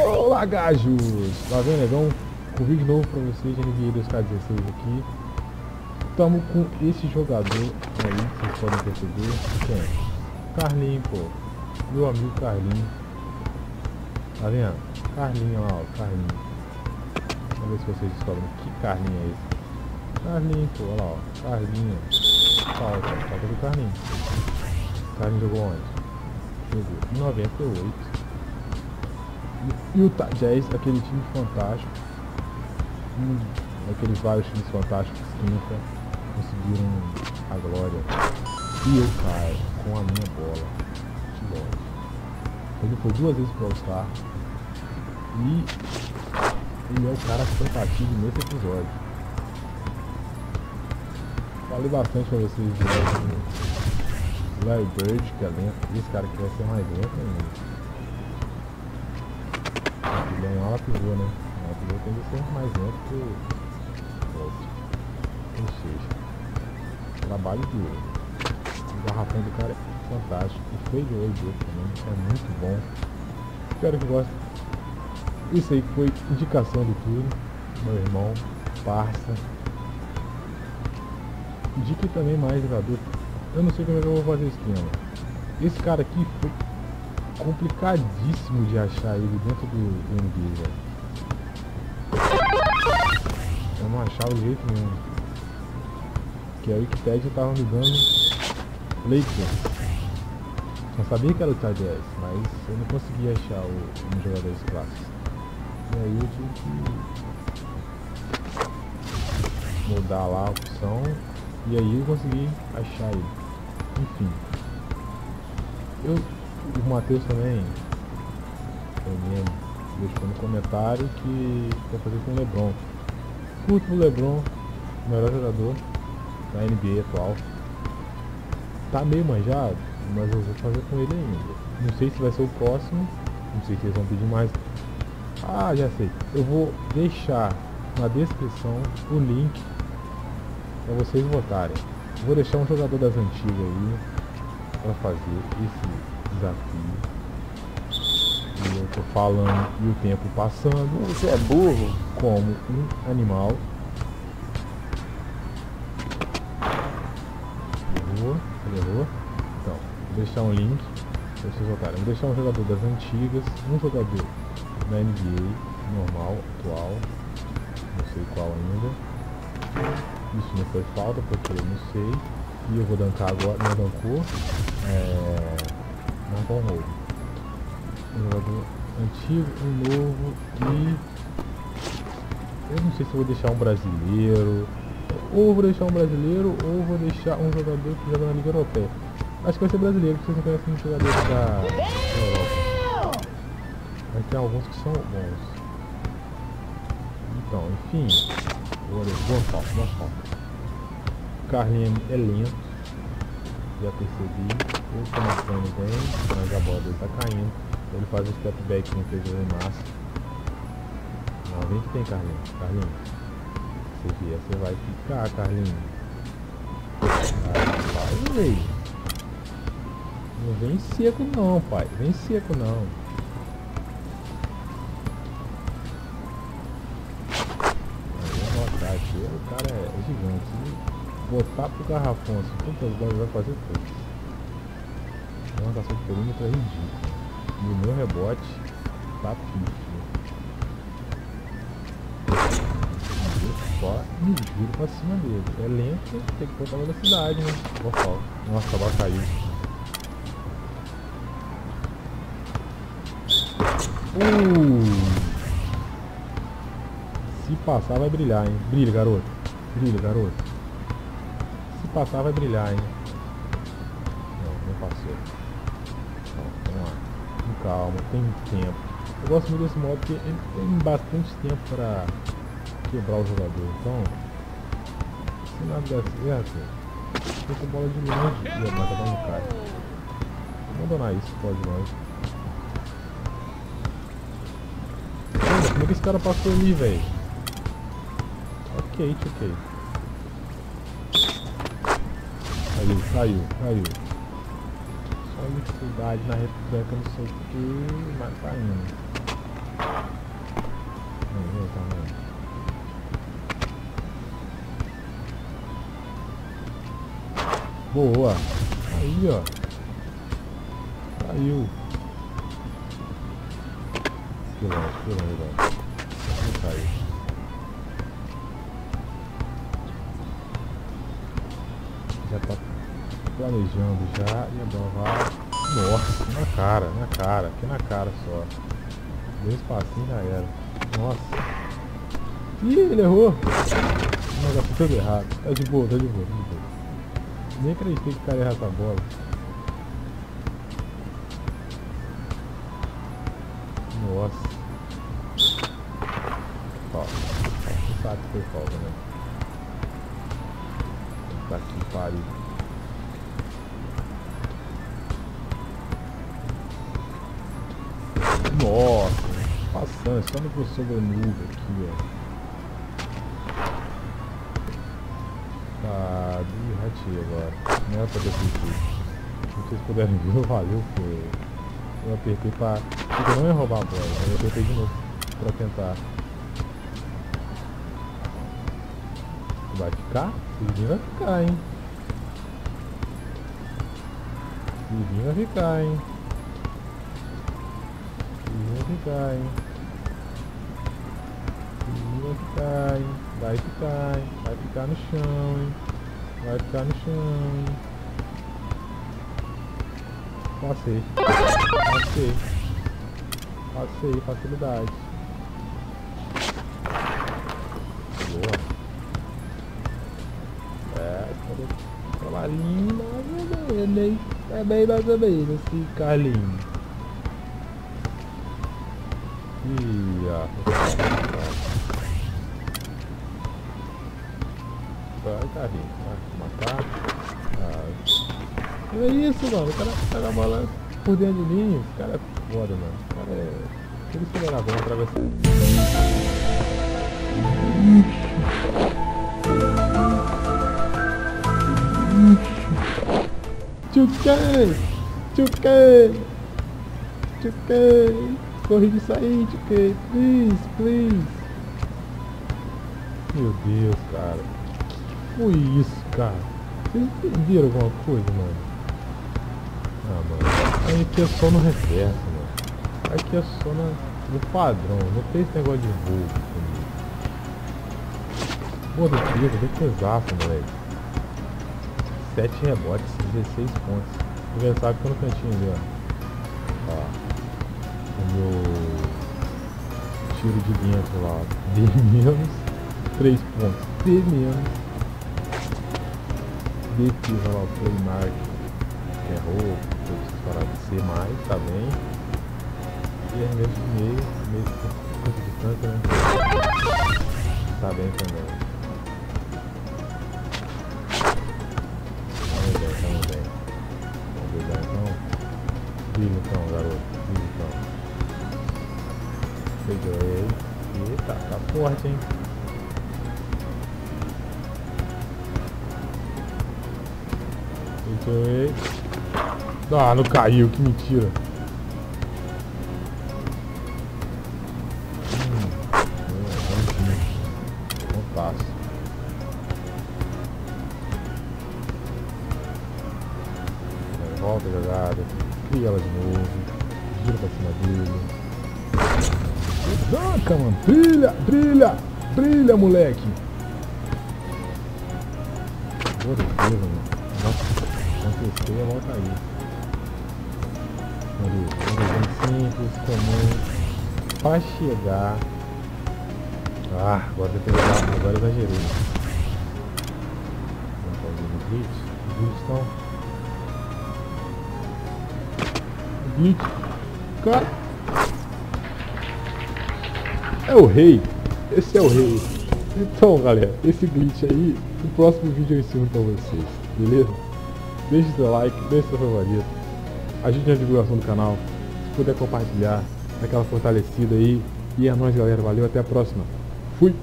Olá, gajos! Tá vendo, negão? Com vídeo novo pra vocês de NBA 2K16 aqui. Tamo com esse jogador aí, vocês podem perceber. Quem é? Carlinho, pô. Meu amigo Carlinho. Tá vendo? Carlinho lá, ó. Carlinho. Vamos ver se vocês descobrem que Carlinho é esse. Carlinho, pô. Olha lá, ó. Carlinho. Falta do Carlinho. Carlinho jogou onde? Jogou em 98. Utah Jazz, aquele time fantástico, aqueles vários times fantásticos que nunca conseguiram a glória. E eu caio com a minha bola de longe. Ele foi 2 vezes pro All-Star e ele é o cara fantástico nesse episódio. Falei bastante pra vocês do Larry Bird, que é lento, e esse cara aqui vai ser mais lento ainda. Ele é um ala pivô, né? Um ala pivô tem que ser mais lento que o outro. Ou seja, trabalho duro. O garrafão do cara é fantástico. O freio de olho dele também é muito bom. Espero que gostem. Isso aí foi indicação do Túlio, meu irmão, parça. Indique também mais jogador. Eu não sei como é que eu vou fazer o esquema. Esse cara aqui foi complicadíssimo de achar ele dentro do NBA, velho. Eu não achava de jeito nenhum. Que a Wikipedia tava me dando Lakers. Eu sabia que era o Utah Jazz, mas eu não conseguia achar um jogador desse clássico. E aí eu tive que mudar lá a opção. E aí eu consegui achar ele. Enfim. O Matheus também deixou no comentário que vai fazer com o LeBron. Curto o LeBron, o melhor jogador da NBA atual. Tá meio manjado, mas eu vou fazer com ele ainda. Não sei se vai ser o próximo, não sei se eles vão pedir mais. Ah, já sei. Eu vou deixar na descrição o link para vocês votarem. Vou deixar um jogador das antigas aí para fazer esse desafio. E eu tô falando e o tempo passando. Você é burro como um animal. Errou. Então, vou deixar um link para vocês votarem. Vou deixar um jogador das antigas, um jogador da NBA normal, atual, não sei qual ainda. Isso não foi falta porque eu não sei. E eu vou dankar agora, não dancou. Não com novo. Um jogador antigo, um novo e eu não sei se eu vou deixar um brasileiro. Ou vou deixar um brasileiro ou vou deixar um jogador que joga na Liga Europeia. Acho que vai ser brasileiro, porque vocês não conhecem muitos jogadores da Europa. Mas tem alguns que são bons. Então, enfim. Boa falta. O Carlinho é lento. Já percebi. Eu estou marcando bem, mas a bola dele está caindo. Ele faz o step back no fez em massa. Não, vem que tem Carlinho. Se vier, você vai ficar, Carlinho. Vai, velho. Não vem seco não, pai. Vem seco não. Vamos botar aqui. O cara é gigante. Se botar pro garrafão assim, quantas bolas vai fazer tudo. A marcação de perímetro é ridícula. E o meu rebote tá pífio. Só me giro pra cima dele. É lento, tem que botar velocidade, né? Boa falta. Nossa, a bola caiu. Se passar vai brilhar, hein? Brilha, garoto. Se passar vai brilhar, hein? Não passou. Vamos lá. Com calma, tem tempo. Eu gosto muito desse modo porque ele tem bastante tempo para quebrar o jogador. Então, se nada der certo, fica a bola de longe e a bola não cai. Vou abandonar isso, pode de longe. Como é que esse cara passou ali, velho? Ok. Caiu. Só dificuldade na retranca, não sei o que, mas tá indo. Boa. Aí, ó. Caiu. Que longe, não caiu. Já tá planejando já. E a bola vai. Nossa, na cara. Aqui na cara só. Deu espacinho, já era. Nossa. Ih, ele errou. Mas já foi tudo errado. Tá de boa. Nem acreditei que o cara ia errar essa bola. Nossa. Ó. Não sabe que foi falta, né? Tá aqui, pariu. Nossa. Passando, só no professor da nuvem aqui, ó. Tá, ratei agora. Não era pra ter feito. Se vocês puderem ver, valeu, porque eu apertei pra... Porque eu não ia roubar a bola, eu apertei de novo pra tentar. Vai ficar? Vivinho vai ficar, hein? Vivinho vai ficar, hein? Vivinho vai ficar, hein? Vivinho vai ficar, hein? Vai ficar, hein? Vai ficar no chão, hein? Vai ficar no chão, hein? Passei, facilidade. Boa. Cavalinho, mais ou menos, hein? É bem mais ou menos, esse Carlinho. Vai, Carlinho, vai matar. É isso, mano. O cara pega a bola por dentro de mim. O cara é foda, mano. O cara é... Por isso que ele era bom atravessar. Tchuquei. Corre de sair, Tchuquei. Please. Meu Deus, cara. Que foi isso, cara? Vocês entenderam alguma coisa, mano? Ah, mano. Aqui é só no reverso, mano. Aqui é só no padrão. Não tem esse negócio de voo comigo. Pô, do tiro, defesaço, moleque. 7 rebotes, 16 pontos. O adversário fica no cantinho ali, ó. Ó. O meu tiro de dentro lá, D-, 3 pontos. D-. Defesa lá, o Playmark. Errou, foi disparado de C+, tá bem. E é mesmo de meio de distância, né? Tá bem também. Tamo bem. Vamos ver já então. Vive então, garoto. Vive então. Peguei. Eita, tá forte, hein? Peguei. Ah, não caiu, que mentira. Não passo. Volta a jogada, cria ela de novo, gira pra cima dele. Danca, mano, brilha, moleque. Boa defesa, mano. Nossa, aconteceu e a bola caiu. Simples, comum, pra chegar. Ah, agora tem que pegar, agora eu exagerei. Vamos fazer o blitz. Blitz, cara. É o rei. Esse é o rei. Então, galera, esse glitch aí, no próximo vídeo eu ensino pra vocês, beleza? Deixe seu like, deixe seu favorito, ajude na divulgação do canal, se puder compartilhar, daquela fortalecida aí. E é nóis, galera, valeu, até a próxima. Fui!